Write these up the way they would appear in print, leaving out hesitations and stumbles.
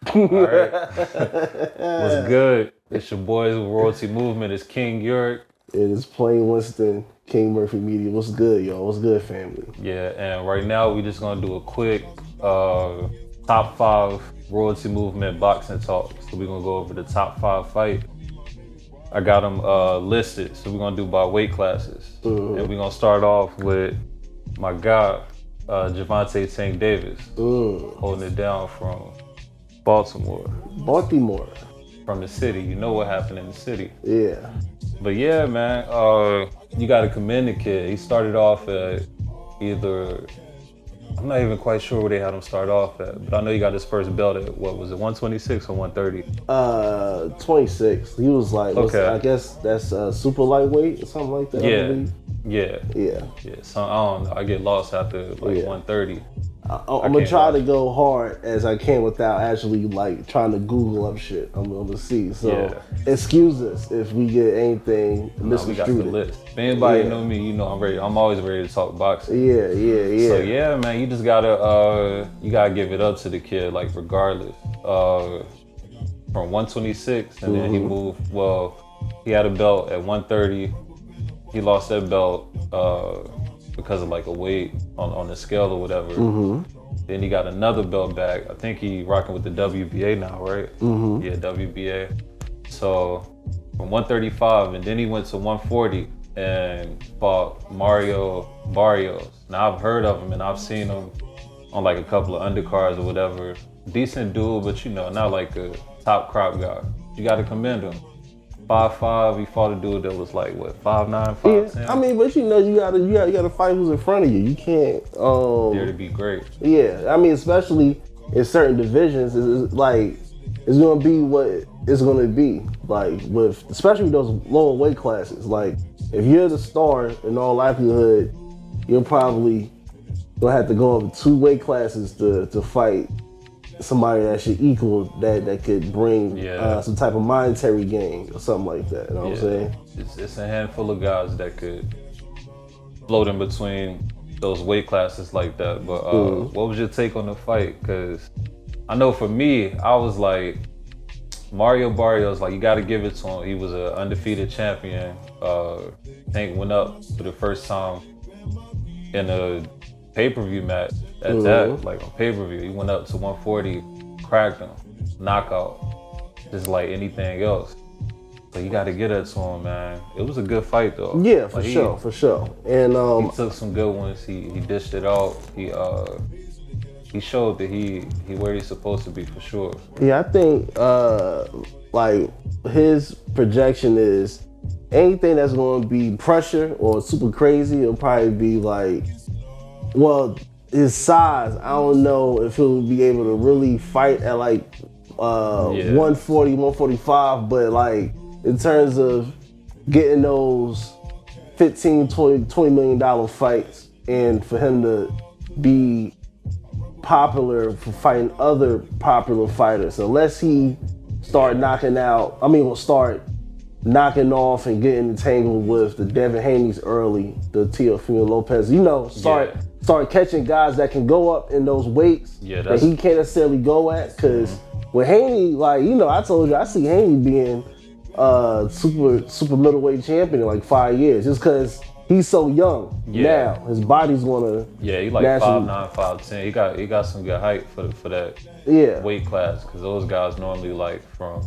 All right. What's good? It's your boys with Royalty Movement. It's King Ulrick. It is Plain Winston, King Murphy Media. What's good, y'all? What's good, family? Yeah, and right now we just gonna do a quick top 5 Royalty Movement boxing talk. So we're gonna go over the top 5 fight. I got them listed, so we're gonna do by weight classes. And we're gonna start off with my guy, Javonte Tank Davis, holding it down from Baltimore. From the city. You know what happened in the city. Yeah. But yeah, man, you got to commend the kid. He started off at either, I'm not even quite sure where they had him start off at, but I know he got his first belt at, what was it, 126 or 130? 26. He was like, okay. I guess that's super lightweight or something like that. Yeah. So I don't know. I get lost after 130. I'm gonna try to go hard as I can without actually like trying to Google up shit. I'm gonna see. So excuse us if we get anything misconstrued. We got the list. If anybody know me, you know I'm ready. I'm always ready to talk boxing. Yeah. So yeah, man, you just gotta give it up to the kid, like regardless. From 126, and then he moved. Well, he had a belt at 130. He lost that belt because of like a weight on the scale or whatever. Then he got another belt back. I think he rocking with the WBA now, right? Yeah, WBA. So from 135, and then he went to 140 and fought Mario Barrios. Now I've heard of him and I've seen him on like a couple of undercards or whatever. Decent dude, but you know, not like a top crop guy. You got to commend him. 5'5", he fought a dude that was like what, 5'9", 5'10". Yeah, I mean, but you know, you gotta fight who's in front of you. You can't. Dare to be great. Yeah, I mean, especially in certain divisions, it's like it's gonna be what it's gonna be. Like with especially those lower weight classes. Like if you're the star, in all likelihood, you're probably gonna have to go up 2 weight classes to fight somebody that should equal that could bring some type of monetary gain or something like that. You know what I'm saying? It's a handful of guys that could float in between those weight classes like that. But what was your take on the fight? Because I know for me, I was like, Mario Barrios, like you got to give it to him. He was an undefeated champion. Tank went up for the first time in a pay-per-view match at that, like on pay-per-view. He went up to 140, cracked him, knockout, just like anything else. So you got to get that to him, man. It was a good fight though. Yeah, for sure. And he took some good ones. He dished it out. He showed that he where he's supposed to be for sure. Yeah, I think like his projection is anything that's going to be pressure or super crazy, it'll probably be like, well, his size, I don't know if he'll be able to really fight at like 140, 145, but like in terms of getting those $15, $20 million fights and for him to be popular for fighting other popular fighters, unless he start knocking off and getting entangled with the Devin Haney's early, the Teofimo Lopez, you know, start catching guys that can go up in those weights that he can't necessarily go at. Because with Haney, like, you know, I told you, I see Haney being super middleweight champion in like 5 years, just because he's so young now. His body's gonna he like 5'9", 5'10". He got some good height for that weight class, because those guys normally like from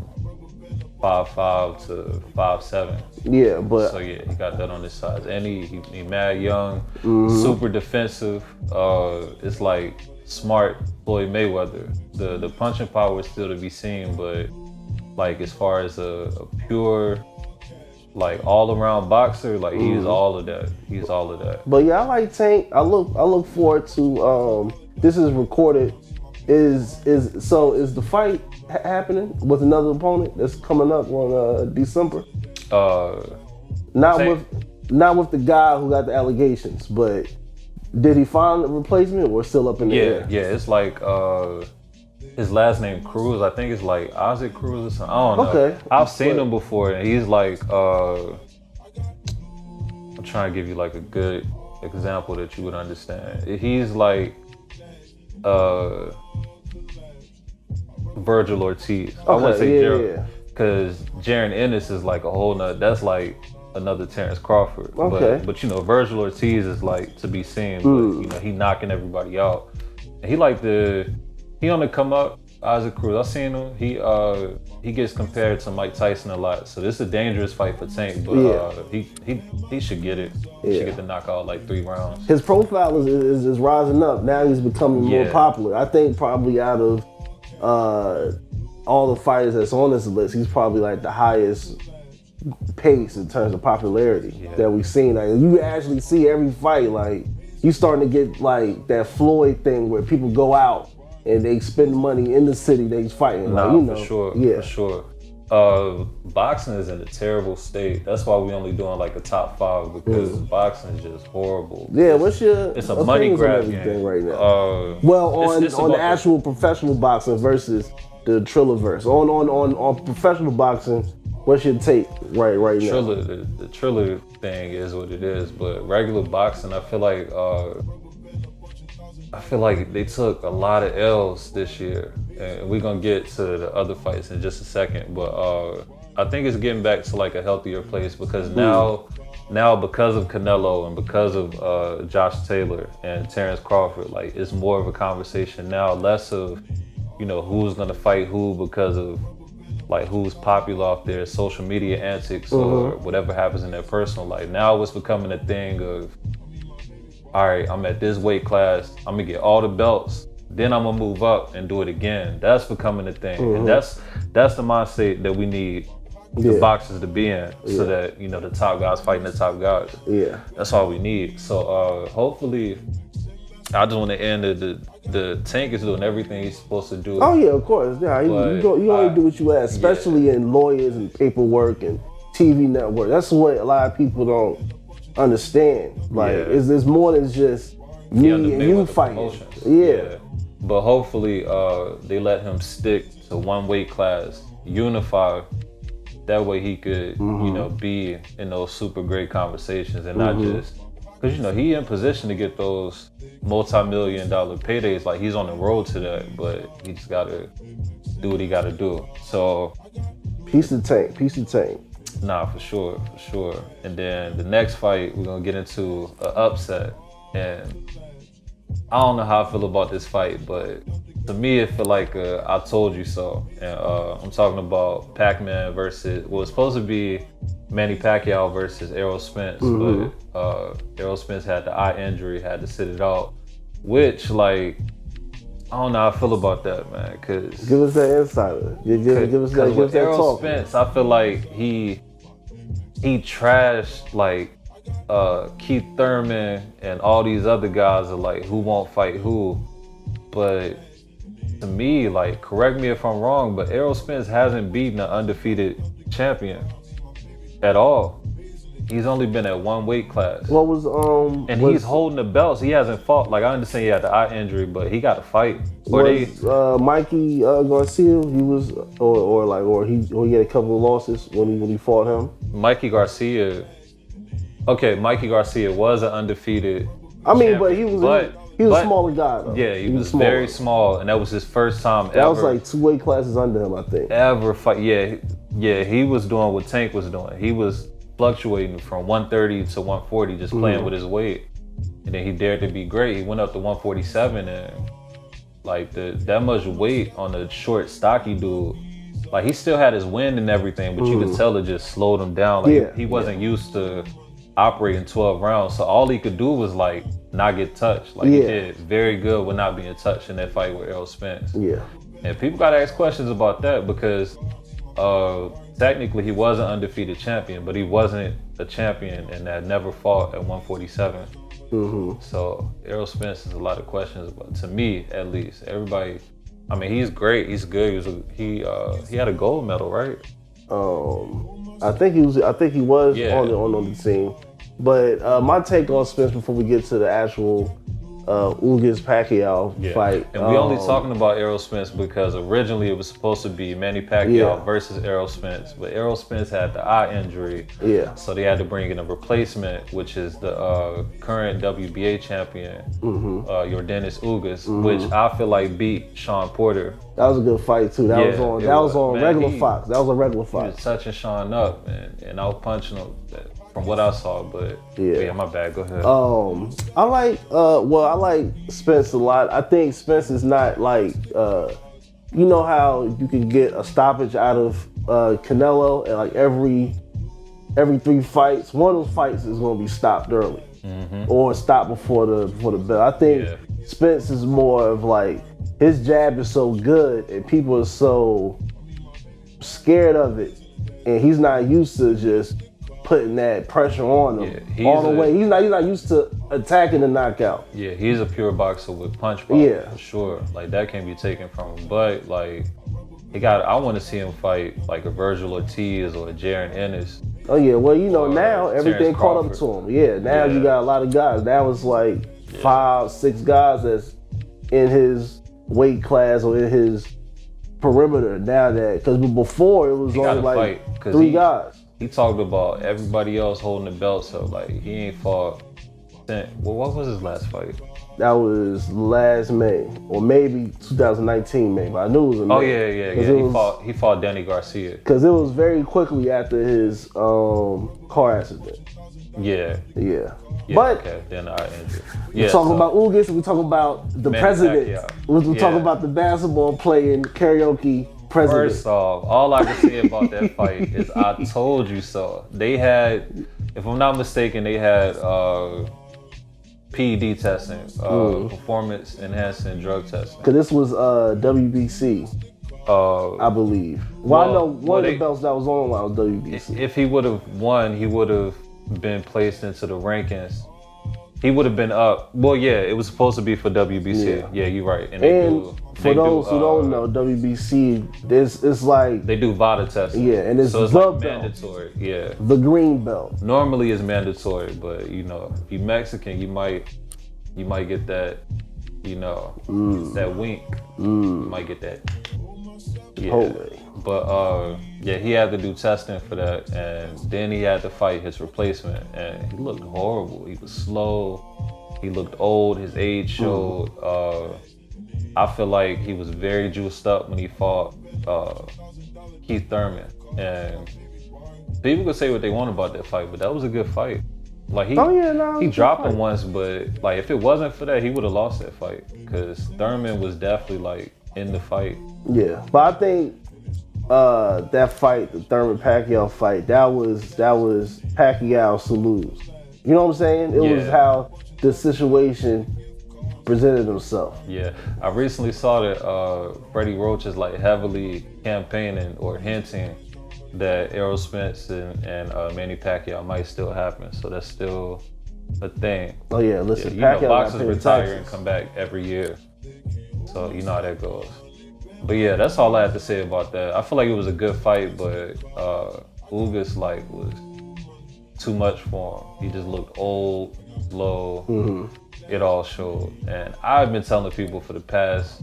5'5" to 5'7". Yeah, but so he got that on his size, and he mad young, super defensive. It's like smart Floyd Mayweather. The punching power is still to be seen, but like as far as a pure like all-around boxer, like he is all of that. He's all of that. But yeah, I like Tank. I look forward to this is recorded. Is the fight happening with another opponent that's coming up on December? Not with the guy who got the allegations, but did he find a replacement or still up in the air? Yeah, it's like his last name Cruz. I think it's like Isaac Cruz or something. I don't know. Okay. I've seen him before, and he's like I'm trying to give you like a good example that you would understand. He's like Virgil Ortiz. I Okay, wouldn't say yeah, Gerald, yeah. because Jaron Ennis is like a whole nother. That's like another Terrence Crawford. Okay. But you know, Virgil Ortiz is like to be seen. But you know, he knocking everybody out. And he on the come up. Isaac Cruz, I've seen him. He gets compared to Mike Tyson a lot. So this is a dangerous fight for Tank. But he should get it. He should get the knockout like 3 rounds. His profile is rising up. Now he's becoming more popular. I think probably out of all the fighters that's on this list, he's probably like the highest pace in terms of popularity that we've seen. Like, you actually see every fight, like you starting to get like that Floyd thing where people go out and they spend money in the city they's fighting. Nah, like, you know, for sure. Boxing is in a terrible state. That's why we only doing like a top 5, because boxing is just horrible. Yeah, it's a money grab game right now. Well, on the actual professional boxing versus the Trillerverse. On professional boxing, what's your take right now? The Triller thing is what it is, but regular boxing, I feel like they took a lot of L's this year, and we're gonna get to the other fights in just a second. But I think it's getting back to like a healthier place, because now because of Canelo and because of Josh Taylor and Terrence Crawford, like it's more of a conversation now, less of, you know, who's gonna fight who because of like who's popular off their social media antics or whatever happens in their personal life. Now it's becoming a thing of, all right, I'm at this weight class, I'm gonna get all the belts, then I'm gonna move up and do it again. That's becoming a thing. And that's the mindset that we need the boxers to be in, so that, you know, the top guys fighting the top guys. Yeah. That's all we need. So hopefully, I just want to end the Tank is doing everything he's supposed to do. Oh yeah, of course. Yeah, you only do what you ask, especially in lawyers and paperwork and TV network. That's what a lot of people don't understand. Like, it's more than just me and you fighting. Yeah. But hopefully they let him stick to one weight class, unify. That way he could, you know, be in those super great conversations and not just, because, you know, he in position to get those multi-million-dollar paydays. Like, he's on the road to that, but he just gotta do what he gotta do. So peace to Tank. Nah, for sure. And then the next fight, we're gonna get into an upset. And I don't know how I feel about this fight, but to me, it feel like I told you so. And I'm talking about Pac-Man versus, well, it's supposed to be Manny Pacquiao versus Errol Spence, but Errol Spence had the eye injury, had to sit it out, which, like, I don't know how I feel about that, man, because... Give us that insider. Give us that Errol talk. Spence, I feel like he trashed, like, Keith Thurman and all these other guys are like, who won't fight who. But to me, like, correct me if I'm wrong, but Errol Spence hasn't beaten an undefeated champion at all. He's only been at one weight class. What was he's holding the belts. He hasn't fought. Like, I understand he had the eye injury, but he got to fight. Mikey Garcia? He was, or he had a couple of losses when he fought him. Mikey Garcia. Okay, Mikey Garcia was an undefeated. Champion, but he was a smaller guy, though. Yeah, he was very small, and that was his first time ever. That was like 2 weight classes under him, I think. Ever fight? Yeah, he was doing what Tank was doing. He was fluctuating from 130 to 140, just playing with his weight. And then he dared to be great. He went up to 147, and like that much weight on a short, stocky dude. Like, he still had his wind and everything, but you could tell it just slowed him down. Like, he wasn't used to operating 12 rounds, so all he could do was like not get touched. Like, he did very good with not being touched in that fight with Errol Spence. Yeah. And people gotta ask questions about that, because technically he was an undefeated champion, but he wasn't a champion and had never fought at 147. So Errol Spence has a lot of questions about, to me at least. Everybody, I mean, he's great, he's good. He had a gold medal, right? I think he was on the team. But my take on Spence before we get to the actual Ugas Pacquiao fight. And we only talking about Errol Spence because originally it was supposed to be Manny Pacquiao versus Errol Spence, but Errol Spence had the eye injury. Yeah. So they had to bring in a replacement, which is the current WBA champion, Yordenis Ugas, which I feel like beat Sean Porter. That was a good fight too. That was on regular Fox. That was a regular Fox. He was touching Sean up and I was punching him from what I saw, but yeah, my bad. Go ahead. I like Spence a lot. I think Spence is not like you know how you can get a stoppage out of Canelo, and like every 3 fights, one of those fights is gonna be stopped early or stopped before the bell. I think Spence is more of like his jab is so good and people are so scared of it, and he's not used to just putting that pressure on him all the way. He's not used to attacking the knockout. Yeah, he's a pure boxer with punch power for sure. Like that can't be taken from him. But like I want to see him fight like a Virgil Ortiz or a Jaron Ennis. Oh yeah, well you know now everything caught up to him. Yeah, now you got a lot of guys. Now it's like 5, 6 guys that's in his weight class or in his perimeter now, that because before it was only like 3 guys. He talked about everybody else holding the belt, so like he ain't fought. Well, what was his last fight? That was last May, or maybe 2019 May. I knew it was in May. Oh yeah. He fought Danny Garcia. Because it was very quickly after his car accident. Yeah. But okay, then I ended. We're talking about Ugas, we're talking about the Manny president. Pacquiao. We're talking about the basketball playing karaoke president. First off, all I can say about that fight is I told you so. They had, if I'm not mistaken, they had PED testing, performance enhancing drug testing. Because this was WBC, I believe. Well, I know one of the belts that was on was WBC. If he would have won, he would have been placed into the rankings. He would have been up. Well, yeah, it was supposed to be for WBC. Yeah, you're right. And for those who don't know, WBC, it's like they do VADA testing. Yeah, and it's so it's the like belt. Mandatory. Yeah, the green belt. Normally it's mandatory, but you know, if you're Mexican, you might get that, you know, that wink. You might get that. Yeah. Holy. But he had to do testing for that, and then he had to fight his replacement, and he looked horrible. He was slow. He looked old. His age showed. I feel like he was very juiced up when he fought Keith Thurman, and people could say what they want about that fight, but that was a good fight. Like he dropped him once, but like if it wasn't for that, he would have lost that fight because Thurman was definitely like in the fight. Yeah, but I think that fight, the Thurman Pacquiao fight, that was Pacquiao to lose. You know what I'm saying? It was how the situation presented himself. Yeah, I recently saw that Freddie Roach is like heavily campaigning or hinting that Errol Spence and Manny Pacquiao might still happen. So that's still a thing. Oh yeah, listen, you know, boxers retire and come back every year. So you know how that goes. But yeah, that's all I have to say about that. I feel like it was a good fight, but Ugas like was too much for him. He just looked old, slow. It all showed. And I've been telling people for the past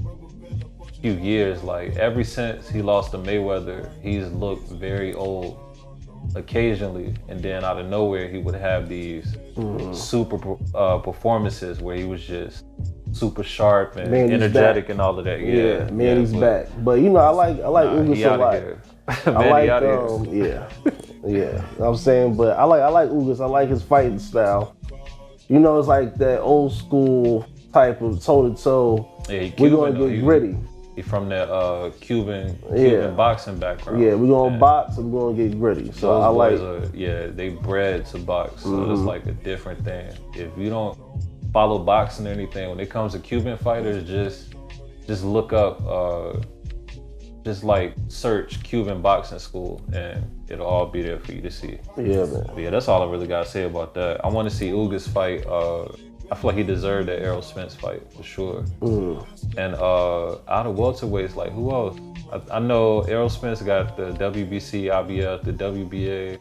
few years, like ever since he lost to Mayweather, he's looked very old occasionally, and then out of nowhere he would have these super performances where he was just super sharp and energetic and all of that. Yeah, Manny's back. But you know, I like Ugas a lot. I like yeah. I'm saying, but I like Ugas. I like his fighting style. You know, it's like that old school type of toe to toe. Yeah, we're gonna get gritty. He from that Cuban boxing background. Yeah, we're gonna box and we're gonna get gritty. So those I like. They bred to box. So it's like a different thing. If you don't follow boxing or anything, when it comes to Cuban fighters, just look up, just like search Cuban boxing school, and it'll all be there for you to see. Yeah, man. But yeah, that's all I really gotta say about that. I want to see Ugas fight. I feel like he deserved that Errol Spence fight for sure. And out of welterweights, like who else? I know Errol Spence got the WBC, IBF, the WBA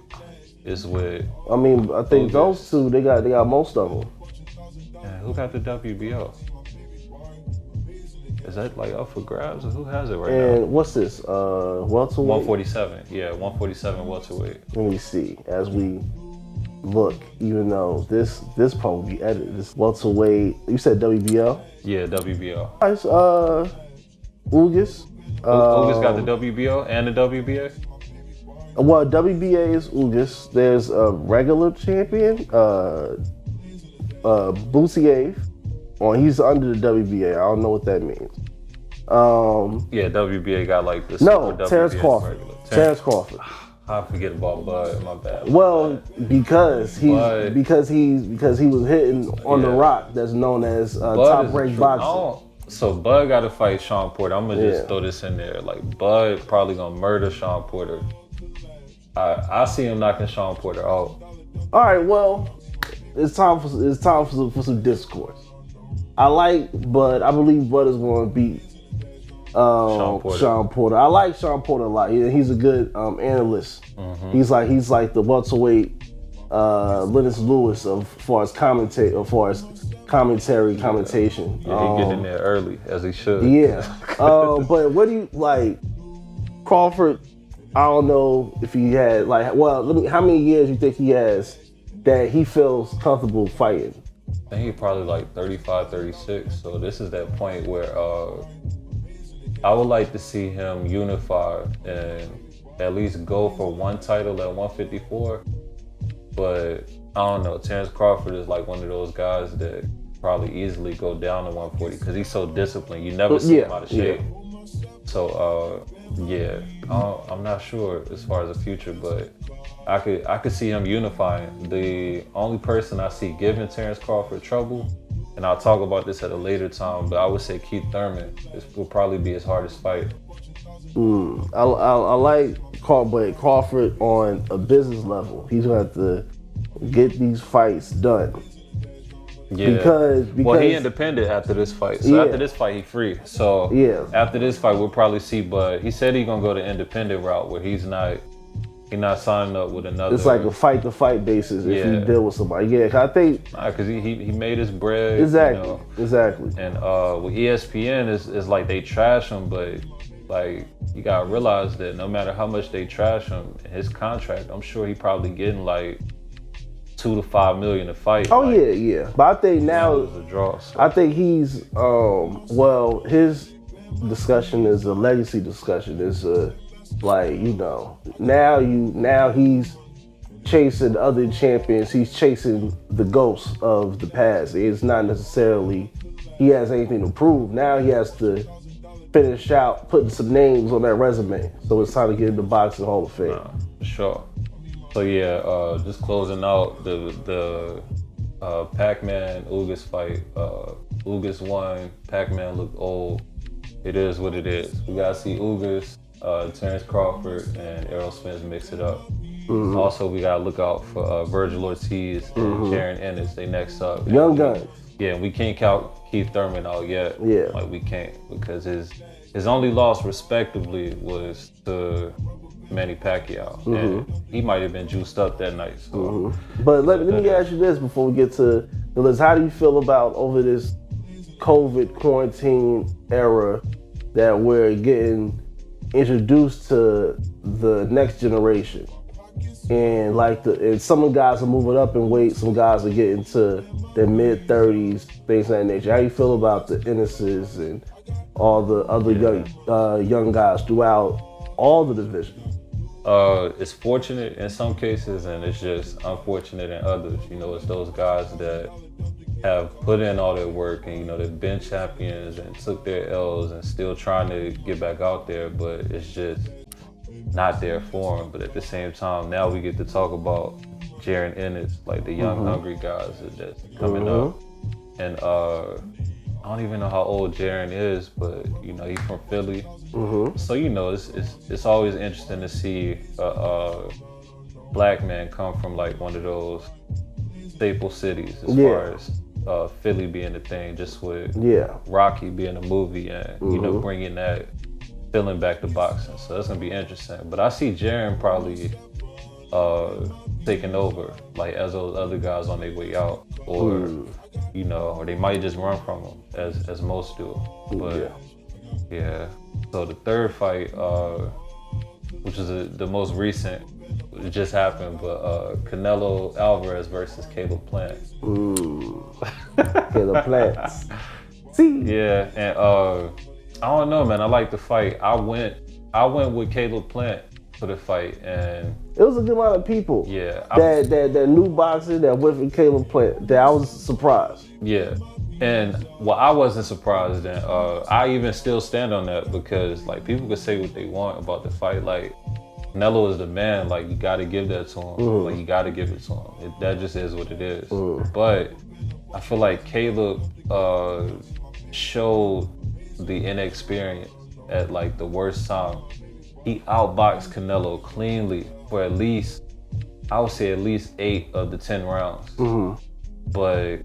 is with. I mean, I think Ugas. those two they got most of them. Yeah, who got the WBO? Is that like up for grabs, or who has it right now? And what's this? Welterweight? 147. Yeah, 147 welterweight. Let me see. As we look, even though this part will be edited, this welterweight. You said WBO? Yeah, WBO. Nice. Ugas. Ugas got the WBO and the WBA? Well, WBA is Ugas. There's a regular champion, Butiev. He's under the WBA. I don't know what that means. Yeah, WBA got like this. No, Terrence Crawford. Terrence Crawford. I forget about Bud. My bad. Well, because he was hitting on the rock that's known as Top Rank Boxing. So Bud got to fight Sean Porter. I'm gonna just throw this in there. Like Bud probably gonna murder Sean Porter. I see him knocking Sean Porter out. All right, well, it's time for some discourse. I like Bud. I believe Bud is going to beat Sean Porter. I like Sean Porter a lot. He's a good analyst. Mm-hmm. He's like the welterweight Lennox Lewis as far as commentation. Yeah, he get in there early as he should. Yeah. But what do you like? Crawford, I don't know if he had how many years you think he has that he feels comfortable fighting? I think he's probably like 35, 36. So this is that point where I would like to see him unify and at least go for one title at 154. But I don't know. Terrence Crawford is like one of those guys that probably easily go down to 140 because he's so disciplined. You never see him out of shape. Yeah. So I'm not sure as far as the future, but I could see him unifying. The only person I see giving Terrence Crawford trouble, and I'll talk about this at a later time, but I would say Keith Thurman. This will probably be his hardest fight. I like Crawford on a business level. He's gonna have to get these fights done. Yeah. Because he independent after this fight. So after this fight, he free. So after this fight, we'll probably see. But he said he's gonna go the independent route where he's not signing up with another. It's like a fight to fight basis if you deal with somebody. Yeah, cause I think because he made his bread. Exactly. You know? Exactly. And with ESPN, it's like they trash him, but like you gotta realize that no matter how much they trash him, his contract, I'm sure he probably getting like $2 to $5 million to fight. Oh like, yeah. But I think now a draw, so. I think he's his discussion is a legacy discussion. It's now he's chasing other champions. He's chasing the ghosts of the past. It's not necessarily he has anything to prove. Now he has to finish out putting some names on that resume. So it's time to get into boxing Hall of Fame. For sure. So just closing out the Pac-Man Ugas fight. Ugas won. Pac-Man looked old. It is what it is. We gotta see Ugas, Terrence Crawford, and Errol Spence mix it up. Mm-hmm. Also, we gotta look out for Virgil Ortiz and Jaron Ennis. They next up. Young guns. Yeah, we can't count Keith Thurman out yet. Yeah, like we can't because his only loss respectively was to Manny Pacquiao, and he might have been juiced up that night. So. But let me ask you this before we get to the list. How do you feel about over this COVID quarantine era that we're getting introduced to the next generation? And and some of the guys are moving up in weight, some guys are getting to their mid-30s, things of that nature. How do you feel about the Ennises and all the other young guys throughout all the divisions? It's fortunate in some cases, and it's just unfortunate in others. You know, it's those guys that have put in all their work and, you know, they've been champions and took their L's and still trying to get back out there, but it's just not their form. But at the same time, now we get to talk about Jaron Ennis, like the young, hungry guys that's coming up. And I don't even know how old Jaron is, but you know, he's from Philly. So you know, it's always interesting to see a black man come from like one of those staple cities as far as Philly being the thing, just with Rocky being a movie and you know, bringing that feeling back to boxing. So that's gonna be interesting. But I see Jaron probably taking over, like as those other guys on their way out, or you know, or they might just run from him as most do. But yeah. So the third fight, which is the most recent, it just happened, but Canelo Alvarez versus Caleb Plant. Caleb Plant. See. Yeah, and I don't know, man. I like the fight. I went with Caleb Plant for the fight, and it was a good amount of people. Yeah, that new boxer that went for Caleb Plant. That I was surprised. Yeah, and well, I wasn't surprised. And I even still stand on that because like people could say what they want about the fight. Like Canelo is the man. Like you got to give that to him. Like you got to give it to him. That just is what it is. But I feel like Caleb showed the inexperience at like the worst time. He outboxed Canelo cleanly for at least, I would say at least 8 of the 10 rounds. But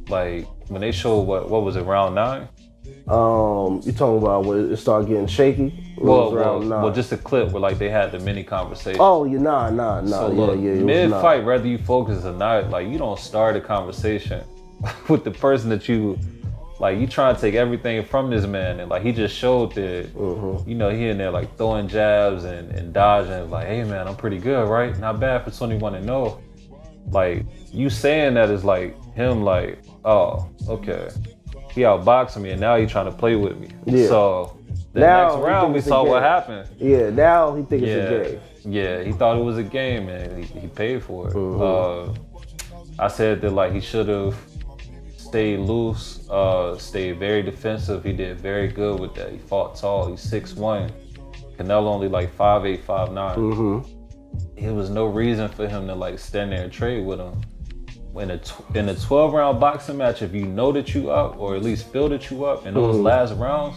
like when they showed what was it, round 9? You talking about when it started getting shaky? Well, just a clip where like they had the mini conversation. Oh, yeah, nah. So look, mid-fight, whether you focus or not, like you don't start a conversation with the person that you trying to take everything from this man, and like he just showed that, you know, he in there like throwing jabs and dodging, like, hey man, I'm pretty good, right? Not bad for 21-0. Like you saying that is like him, like, oh, okay, he outboxing me, and now he trying to play with me. Yeah. So the next round we saw what happened. Yeah, now he think it's a game. Yeah, he thought it was a game, and he paid for it. I said that like he should have stayed loose, stayed very defensive. He did very good with that. He fought tall. He's 6'1". Canelo only like 5'8", 5'9". There was no reason for him to like stand there and trade with him. In a 12-round boxing match, if you know that you up, or at least feel that you up, in those last rounds,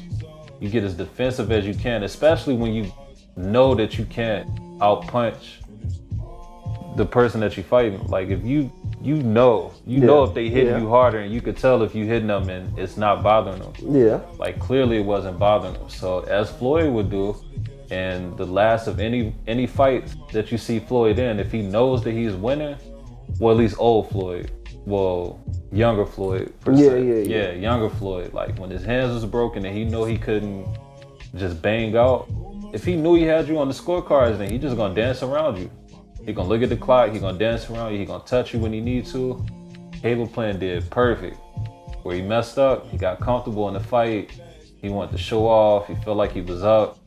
you get as defensive as you can, especially when you know that you can't outpunch the person that you're fighting. Like if you know if they hit you harder, and you could tell if you hitting them and it's not bothering them. Yeah. Like clearly it wasn't bothering them. So as Floyd would do, and the last of any fights that you see Floyd in, if he knows that he's winning, well, at least old Floyd, well, younger Floyd per se. Yeah, younger Floyd. Like when his hands was broken and he know he couldn't just bang out, if he knew he had you on the scorecards, then he just gonna dance around you. He gonna look at the clock, he gonna dance around you, he gonna touch you when he needs to. Caleb Plant did perfect. Where he messed up, he got comfortable in the fight, he wanted to show off, he felt like he was up.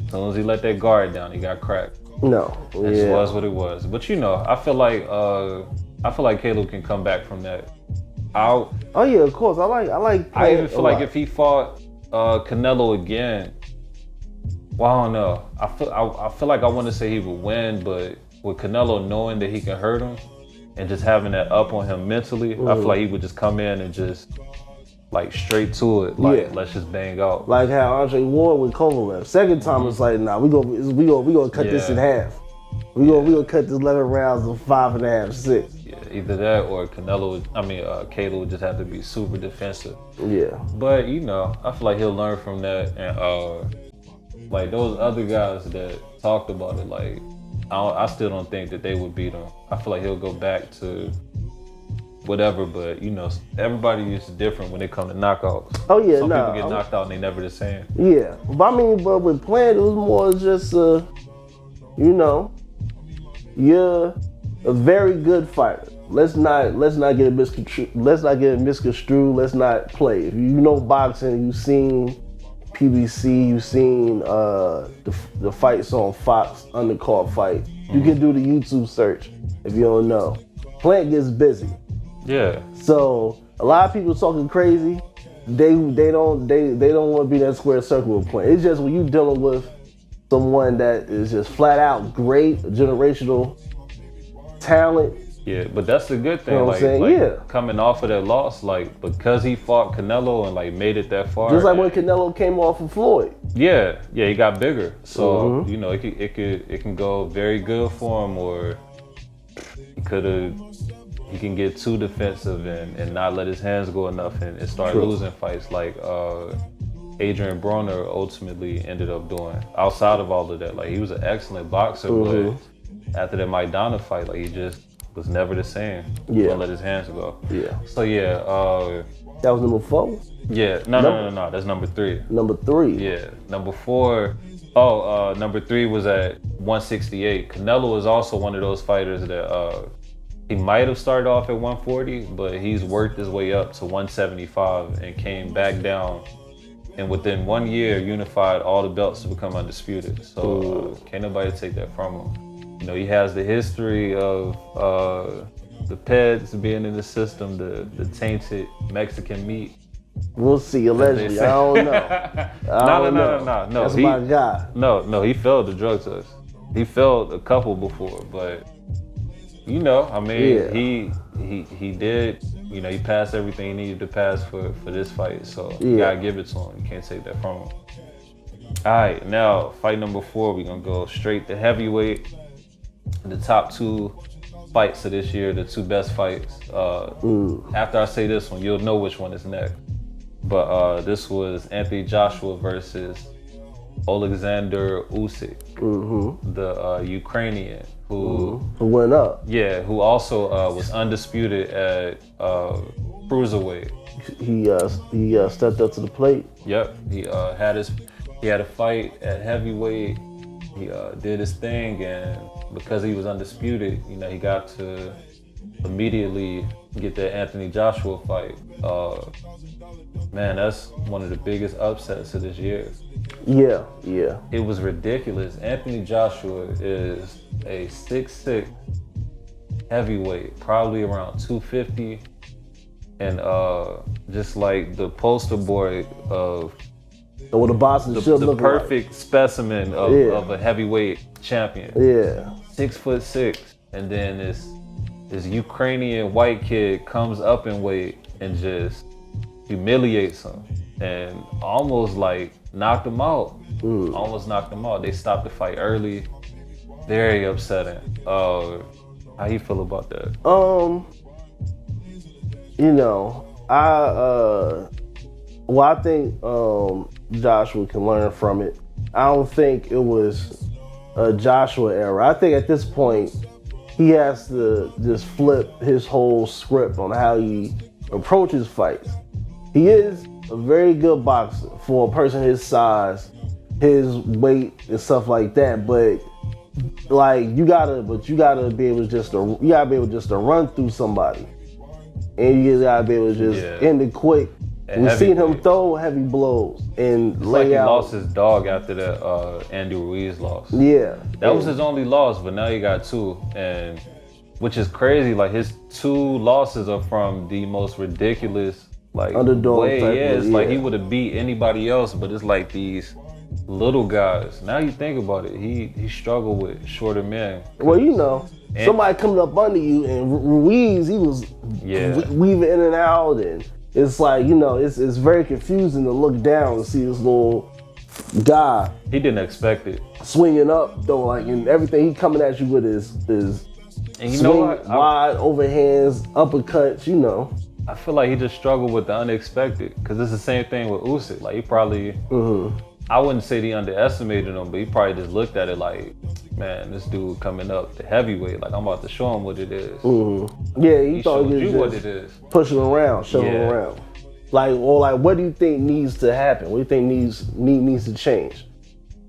As soon as he let that guard down, he got cracked. No, that just was what it was. But you know, I feel like Caleb can come back from that. Oh yeah, of course. I even feel like if he fought Canelo again, well, I don't know. I feel like I want to say he would win, but with Canelo knowing that he can hurt him and just having that up on him mentally, I feel like he would just come in and just like straight to it. Like let's just bang out. Like how Andre won with Kovalev. Second time it's like, nah, we gonna cut this in half. We gonna cut this 11 rounds to 5.5, 6. Yeah, either that or Caleb would just have to be super defensive. Yeah. But you know, I feel like he'll learn from that, and like those other guys that talked about it, like I still don't think that they would beat him. I feel like he'll go back to whatever, but you know, everybody is different when it comes to knockouts. Oh yeah, some people get knocked out and they never the same. Yeah, but but with Plant, it was more just you know, you're a very good fighter. Let's not get it misconstrued. Let's not play. If you know boxing, you've seen PBC, you've seen the fights on Fox, undercard fight. You can do the YouTube search if you don't know. Plant gets busy. Yeah. So a lot of people talking crazy. They don't want to be in that square circle with Plant. It's just when you dealing with someone that is just flat out great, generational talent. Yeah, but that's the good thing. You know what I'm saying? Coming off of that loss, like because he fought Canelo and like made it that far. Just like when Canelo came off of Floyd. Yeah, he got bigger. So you know, it can go very good for him, or he can get too defensive and not let his hands go enough and start losing fights like Adrian Broner ultimately ended up doing. Outside of all of that, like he was an excellent boxer, but after that Maidana fight, like was never the same. Yeah. Wouldn't let his hands go. Yeah. So yeah, That was number 4? yeah, no. That's number 3. Number 3? Yeah, number 4. Number 3 was at 168. Canelo was also one of those fighters that he might have started off at 140, but he's worked his way up to 175 and came back down. And within 1 year, unified all the belts to become undisputed. So can't nobody take that from him. You know, he has the history of the Peds being in the system, the tainted Mexican meat. We'll see, allegedly. I don't know. No. That's my guy. No, he failed the drug test. He failed a couple before, but you know, I mean, he did. You know, he passed everything he needed to pass for this fight. So you gotta give it to him. You can't take that from him. All right, now fight number 4. We're gonna go straight to heavyweight. The top 2 fights of this year, the 2 best fights. After I say this one, you'll know which one is next. But this was Anthony Joshua versus Alexander Usyk, the Ukrainian who went up. Yeah, who also was undisputed at cruiserweight. He stepped up to the plate. Yep, he had a fight at heavyweight. He did his thing, and because he was undisputed, you know, he got to immediately get that Anthony Joshua fight. Man, that's one of the biggest upsets of this year. Yeah. It was ridiculous. Anthony Joshua is a 6'6" heavyweight, probably around 250, and just like the poster boy of what a boxing should the look perfect like. Specimen of a heavyweight champion. Yeah. 6'6", and then this Ukrainian white kid comes up in weight and just humiliates him and almost like knocked him out. Almost knocked him out. They stopped the fight early. Very upsetting. How you feel about that? You know, I think Joshua can learn from it. I don't think it was a Joshua era. I think at this point he has to just flip his whole script on how he approaches fights. He is a very good boxer for a person his size, his weight and stuff like that. But like you gotta be able just to run through somebody, and you gotta be able to just end it quick. We've seen him throw heavy blows and lay out. He lost his dog after the Andy Ruiz loss. Yeah, that was his only loss, but now he got 2, and which is crazy. Like his 2 losses are from the most ridiculous underdog way. Type it's like he would have beat anybody else, but it's like these little guys. Now you think about it, he struggled with shorter men. Well, you know, somebody coming up under you, and Ruiz, he was weaving in and out, and it's like, you know, it's very confusing to look down and see this little guy. He didn't expect it. Swinging up though, like, and everything he coming at you with is and you know what? Wide overhands, uppercuts, you know. I feel like he just struggled with the unexpected, because it's the same thing with Usyk. Like he probably, I wouldn't say he underestimated him, but he probably just looked at it like, man, this dude coming up to heavyweight, like I'm about to show him what it is. Yeah, he thought showed he was you what it is. Pushing around, showing around. Like, what do you think needs to happen? What do you think needs to change?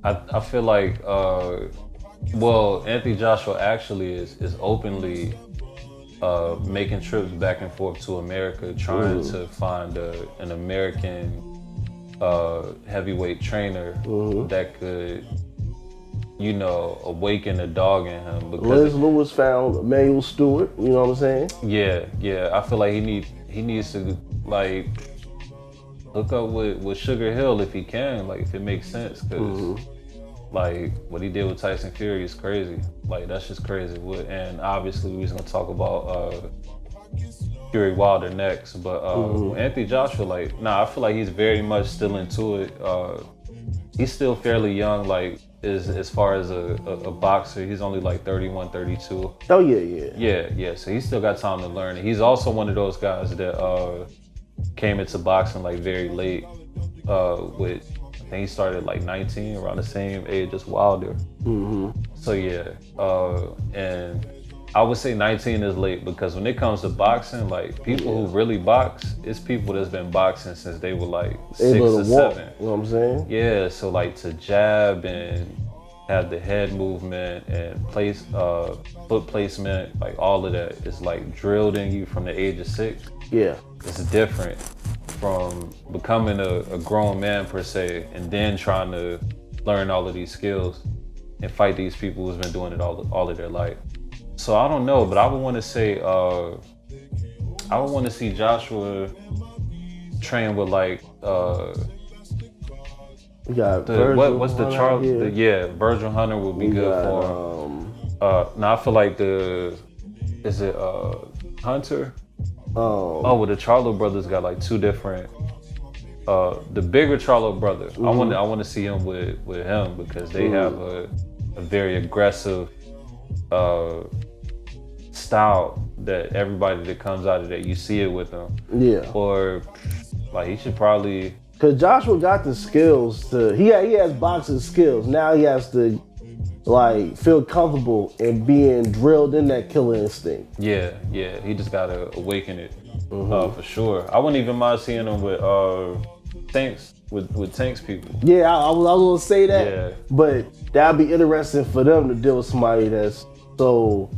I feel like, well, Anthony Joshua actually is openly making trips back and forth to America, trying to find an American heavyweight trainer that could, you know, awaken the dog in him. Liz Lewis found Emmanuel Stewart, you know what I'm saying? Yeah. I feel like he needs to like hook up with Sugar Hill if he can, like if it makes sense, because like what he did with Tyson Fury is crazy. Like that's just crazy. And obviously we was gonna talk about Fury Wilder next, but Anthony Joshua, like, I feel like he's very much still into it. He's still fairly young, like as far as a boxer. He's only like 31, 32. Oh yeah. Yeah. So he's still got time to learn. And he's also one of those guys that came into boxing like very late. With I think he started like 19, around the same age as Wilder. So yeah, and I would say 19 is late because when it comes to boxing, like people who really box, it's people that's been boxing since they were like 6 or 7. You know what I'm saying? Yeah, so like to jab and have the head movement and foot placement, like all of that is like drilled in you from the age of 6. Yeah. It's different from becoming a grown man per se and then trying to learn all of these skills and fight these people who's been doing it all of their life. So I don't know, but I would want to say I would want to see Joshua train with like we got what's the Charles? Virgil Hunter would be good for him. Now I feel like is it Hunter? Well, the Charlo brothers got like 2 different. The bigger Charlo brother, I want to see him with him because they have a very aggressive style that everybody that comes out of that, you see it with them. Yeah. Or like he should probably. Cause Joshua got the skills he has boxing skills. Now he has to like feel comfortable in being drilled in that killer instinct. Yeah. He just gotta awaken it for sure. I wouldn't even mind seeing him with Tanks with Tanks people. Yeah, I was gonna say that. Yeah. But that'd be interesting for them to deal with somebody that's so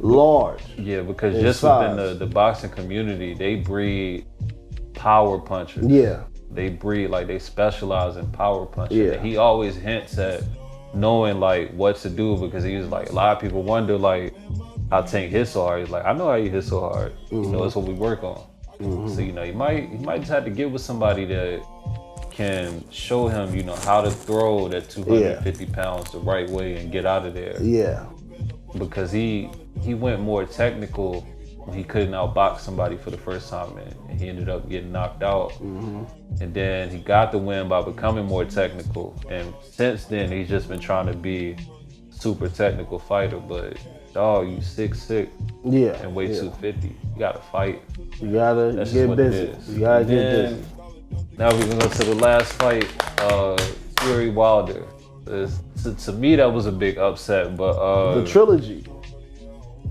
large. Yeah, because just size. within the boxing community, they breed power punchers. Yeah. They breed, like they specialize in power punching. Yeah. And he always hints at knowing like what to do because he was like, a lot of people wonder like how Tank hit so hard. He's like, I know how you hit so hard. You know, that's what we work on. So, you know, he might just have to get with somebody that can show him, you know, how to throw that 250 pounds the right way and get out of there. Yeah. Because he went more technical when he couldn't outbox somebody for the first time and he ended up getting knocked out. And then he got the win by becoming more technical. And since then, he's just been trying to be a super technical fighter. But dog, you 6'6" and weigh 250. You gotta fight. You gotta get busy. You gotta get busy. Now we're gonna go to the last fight, Fury Wilder. To me, that was a big upset, but the trilogy.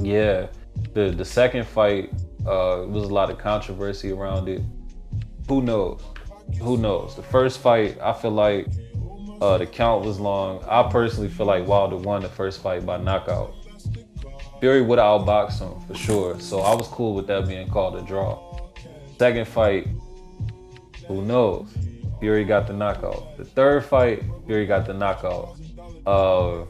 Yeah, the second fight, was a lot of controversy around it. Who knows? The first fight, I feel like the count was long. I personally feel like Wilder won the first fight by knockout. Fury would have outboxed him for sure, so I was cool with that being called a draw. Second fight, who knows? Fury got the knockout. The third fight, Fury got the knockout. The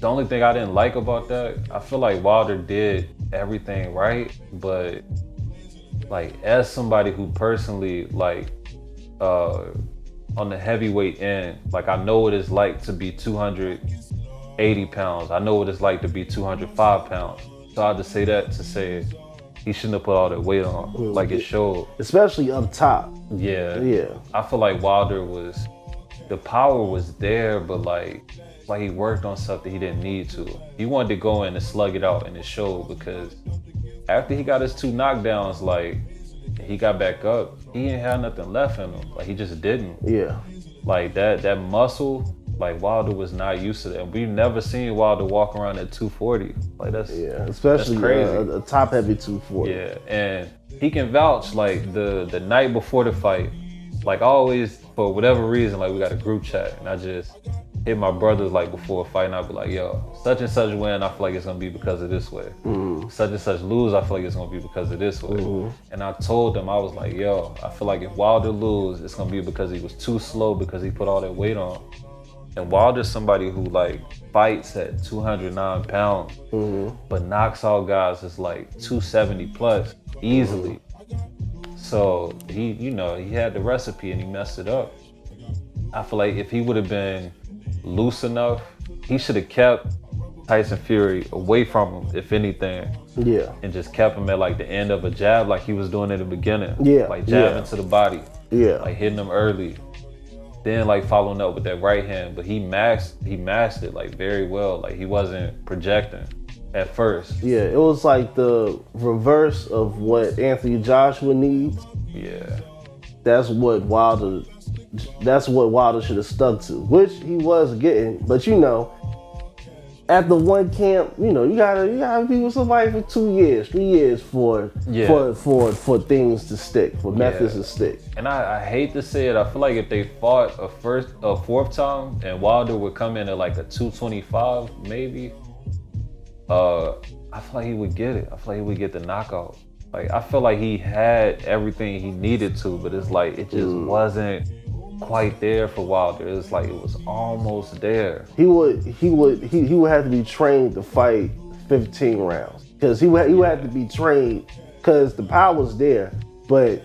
only thing I didn't like about that, I feel like Wilder did everything right, but like as somebody who personally like on the heavyweight end, like I know what it's like to be 280 pounds. I know what it's like to be 205 pounds. So I just say that to say he shouldn't have put all that weight on, like it showed. Especially up top. Yeah. I feel like Wilder the power was there, but like he worked on something he didn't need to. He wanted to go in and slug it out, and it showed because after he got his 2 knockdowns, like he got back up, he ain't had nothing left in him. Like he just didn't. Yeah. Like that muscle, like Wilder was not used to that. And we've never seen Wilder walk around at 240. Like especially that's crazy. A top heavy 240. Yeah, and he can vouch like the night before the fight. Like always, for whatever reason, like we got a group chat, and I just hit my brothers like before a fight, and I'd be like, yo, such and such win, I feel like it's gonna be because of this way. Such and such lose, I feel like it's gonna be because of this way. And I told them, I was like, yo, I feel like if Wilder lose, it's gonna be because he was too slow because he put all that weight on. And Wilder's somebody who like fights at 209 pounds, but knocks out guys that's like 270 plus easily. So he had the recipe and he messed it up. I feel like if he would have been loose enough, he should have kept Tyson Fury away from him, if anything. Yeah. And just kept him at like the end of a jab like he was doing in the beginning. Yeah. Like jabbing to the body. Yeah. Like hitting him early. Then like following up with that right hand. But he masked it like very well. Like he wasn't projecting at first. Yeah, it was like the reverse of what Anthony Joshua needs. Yeah. That's what Wilder should have stuck to, which he was getting. But you know, at the one camp, you gotta be with somebody for 2 years, 3 years for things to stick, for methods to stick. And I hate to say it, I feel like if they fought a fourth time and Wilder would come in at like a 225 maybe, I feel like he would get it. I feel like he would get the knockout. Like I feel like he had everything he needed to, but it's like it just wasn't quite there for Wilder. It's like it was almost there. He would have to be trained to fight 15 rounds because he would have to be trained because the power was there, but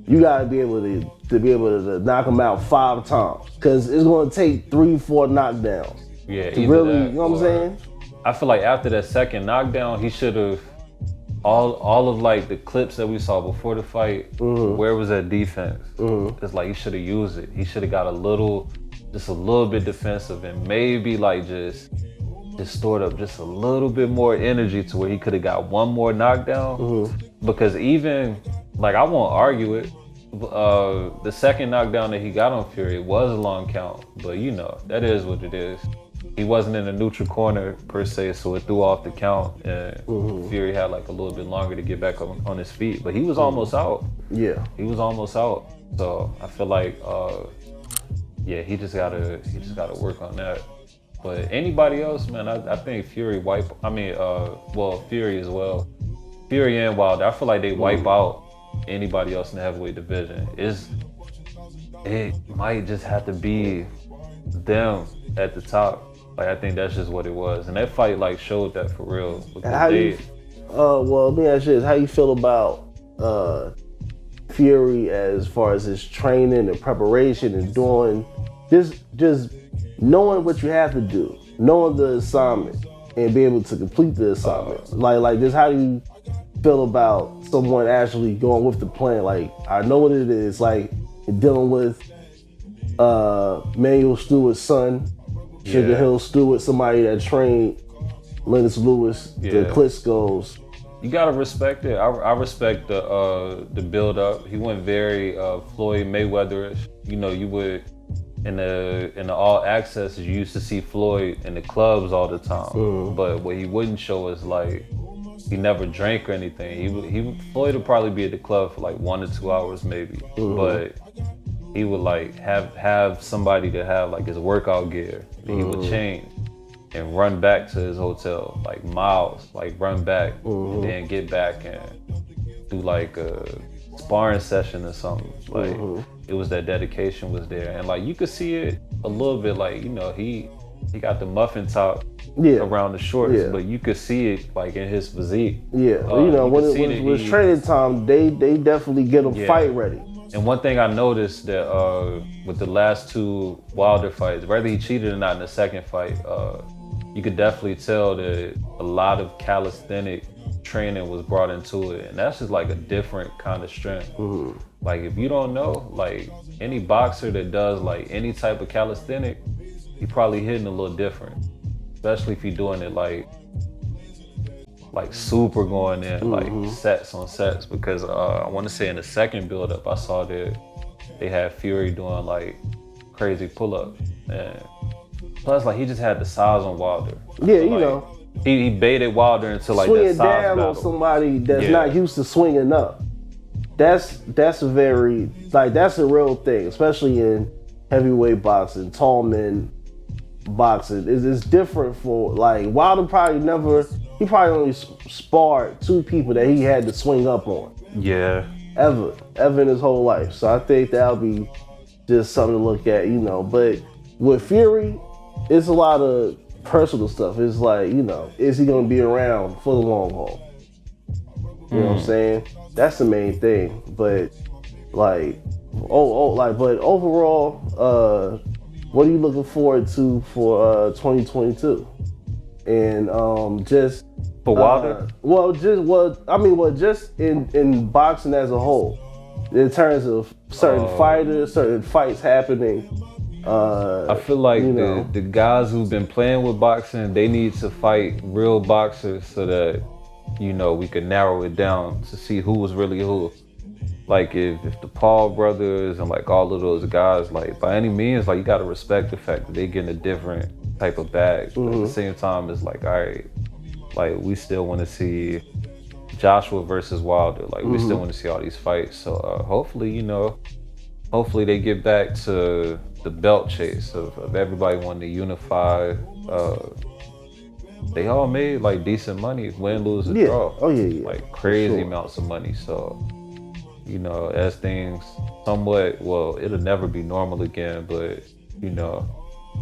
you gotta be able to knock him out 5 times because it's gonna take 3-4 knockdowns. Yeah, to really, you know what I'm saying? I feel like after that second knockdown, he should have. All of like the clips that we saw before the fight, where was that defense? It's like he should have used it. He should have got just a little bit defensive and maybe like just stored up just a little bit more energy to where he could have got one more knockdown. Because even like I won't argue it, the second knockdown that he got on Fury, it was a long count, but that is what it is. He wasn't in the neutral corner per se, so it threw off the count, and Fury had like a little bit longer to get back on his feet. But he was almost out. Yeah, he was almost out. So I feel like, he just gotta work on that. But anybody else, man, I think Fury Fury as well. Fury and Wilder, I feel like they wipe out anybody else in the heavyweight division. It might just have to be them at the top. Like I think that's just what it was, and that fight like showed that for real. Let me ask you this: how you feel about Fury as far as his training and preparation and doing just knowing what you have to do, knowing the assignment, and being able to complete the assignment? Like this, how do you feel about someone actually going with the plan? Like I know what it is, like dealing with Manuel Stewart's son. Sugar Hill Stewart, somebody that trained Lennox Lewis, the Klitschko's. You gotta respect it. I respect the build up. He went very Floyd Mayweather-ish. You would in the all access you used to see Floyd in the clubs all the time. But what he wouldn't show is like he never drank or anything. Floyd would probably be at the club for like 1 to 2 hours maybe. But he would like have somebody to have like his workout gear. He would change and run back to his hotel, like miles, like run back and then get back and do like a sparring session or something. Like it was that dedication was there, and like you could see it a little bit. Like he got the muffin top around the shorts, but you could see it like in his physique. When it was training time, they definitely get him fight ready. And one thing I noticed that with the last 2 Wilder fights, whether he cheated or not in the second fight, you could definitely tell that a lot of calisthenic training was brought into it. And that's just like a different kind of strength. Like if you don't know, like any boxer that does like any type of calisthenic, he probably hitting a little different. Especially if you're doing it like super going in, like sets on sets, because I want to say in the second build-up, I saw that they had Fury doing like crazy pull-ups, and plus like he just had the size on Wilder. He baited Wilder into like swinging that size down battle. On somebody that's not used to swinging up. That's a very that's a real thing, especially in heavyweight boxing, tall men boxing. It's different for like Wilder he probably only sparred 2 people that he had to swing up on. Ever in his whole life. So I think that'll be just something to look at, But with Fury, it's a lot of personal stuff. It's like, is he gonna be around for the long haul? You know what I'm saying? That's the main thing. But but overall, what are you looking forward to for 2022? And just for Wilder? Just in boxing as a whole, in terms of certain fighters, certain fights happening. I feel like the guys who've been playing with boxing, they need to fight real boxers so that we could narrow it down to see who was really who. Like if the Paul brothers and like all of those guys, like by any means, like you gotta respect the fact that they getting a different type of bag. But at the same time, it's like, all right, like we still want to see Joshua versus Wilder. Like we still want to see all these fights. So hopefully, you know, hopefully they get back to the belt chase of everybody wanting to unify. They all made like decent money, win, lose, or draw. Oh yeah. Like crazy amounts of money. So, you know, as things somewhat, well, it'll never be normal again, but you know,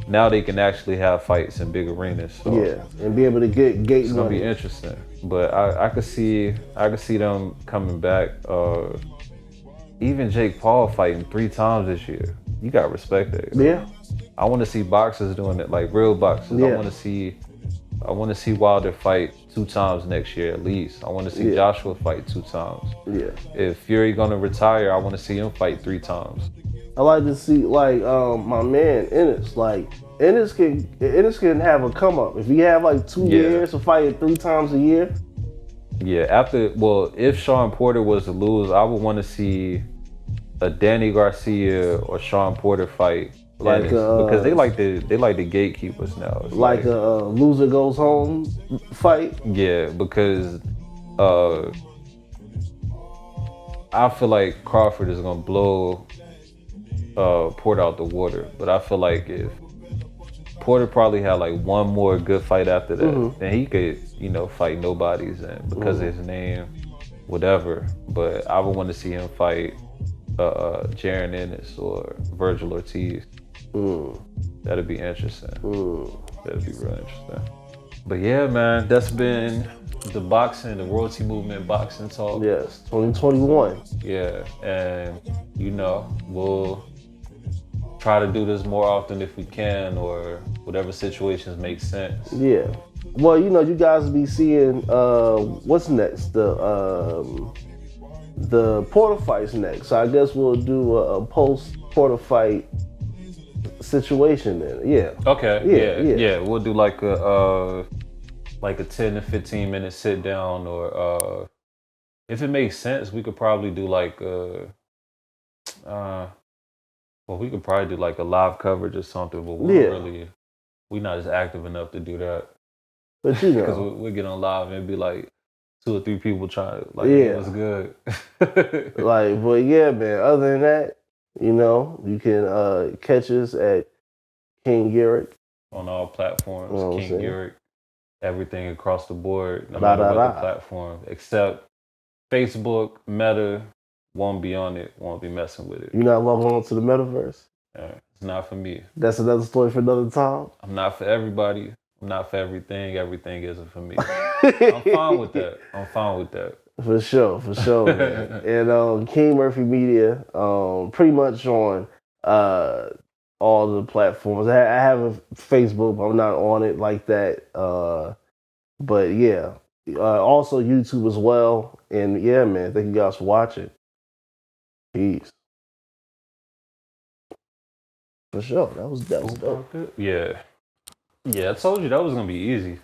now they can actually have fights in big arenas. So and be able to get gate it's money. gonna be interesting. But I could see them coming back. Even Jake Paul fighting 3 times this year. You gotta respect that. Yeah. I want to see boxers doing it, like real boxers. Yeah. I want to see Wilder fight 2 times next year at least. I want to see Joshua fight 2 times. Yeah. If Fury gonna retire, I want to see him fight 3 times. I like to see like my man Ennis. Like Ennis can have a come up if he have like 2 years of fighting 3 times a year. Yeah. If Sean Porter was to lose, I would want to see a Danny Garcia or Sean Porter fight. Like because they like the gatekeepers now. It's like a loser goes home fight. Yeah, because I feel like Crawford is gonna blow Porter out the water, but I feel like if Porter probably had like one more good fight after that, then he could, you know, fight nobodies and because of his name, whatever. But I would want to see him fight Jaron Ennis or Virgil Ortiz. That'd be interesting. That'd be real interesting. But yeah, man, that's been the royalty movement boxing talk. Yes, 2021. Yeah, and you know, we'll try to do this more often if we can, or whatever situations make sense. Yeah. Well, you know, you guys will be seeing what's next. The Porter fight's next. So I guess we'll do a post Porter fight situation then. Yeah. Okay. Yeah. We'll do like a 10 to 15 minute sit down, or if it makes sense, we could probably do like we could probably do like a live coverage or something, but we're not as active enough to do that. But you know, because we get on live and it'd be like 2 or 3 people trying to it was good. Like, but yeah, man. Other than that, you know, you can catch us at King Ulrick on all platforms. You know King Ulrick, everything across the board, no matter what platform, except Facebook, Meta. Won't be on it. Won't be messing with it. You're not logging on to the metaverse? It's not for me. That's another story for another time. I'm not for everybody. I'm not for everything. Everything isn't for me. I'm fine with that. For sure, man. And King Murphy Media, pretty much on all the platforms. I have a Facebook, but I'm not on it like that. But yeah, also YouTube as well. And yeah, man, thank you guys for watching. Peace. For sure, that was dope. Yeah, I told you that was gonna be easy.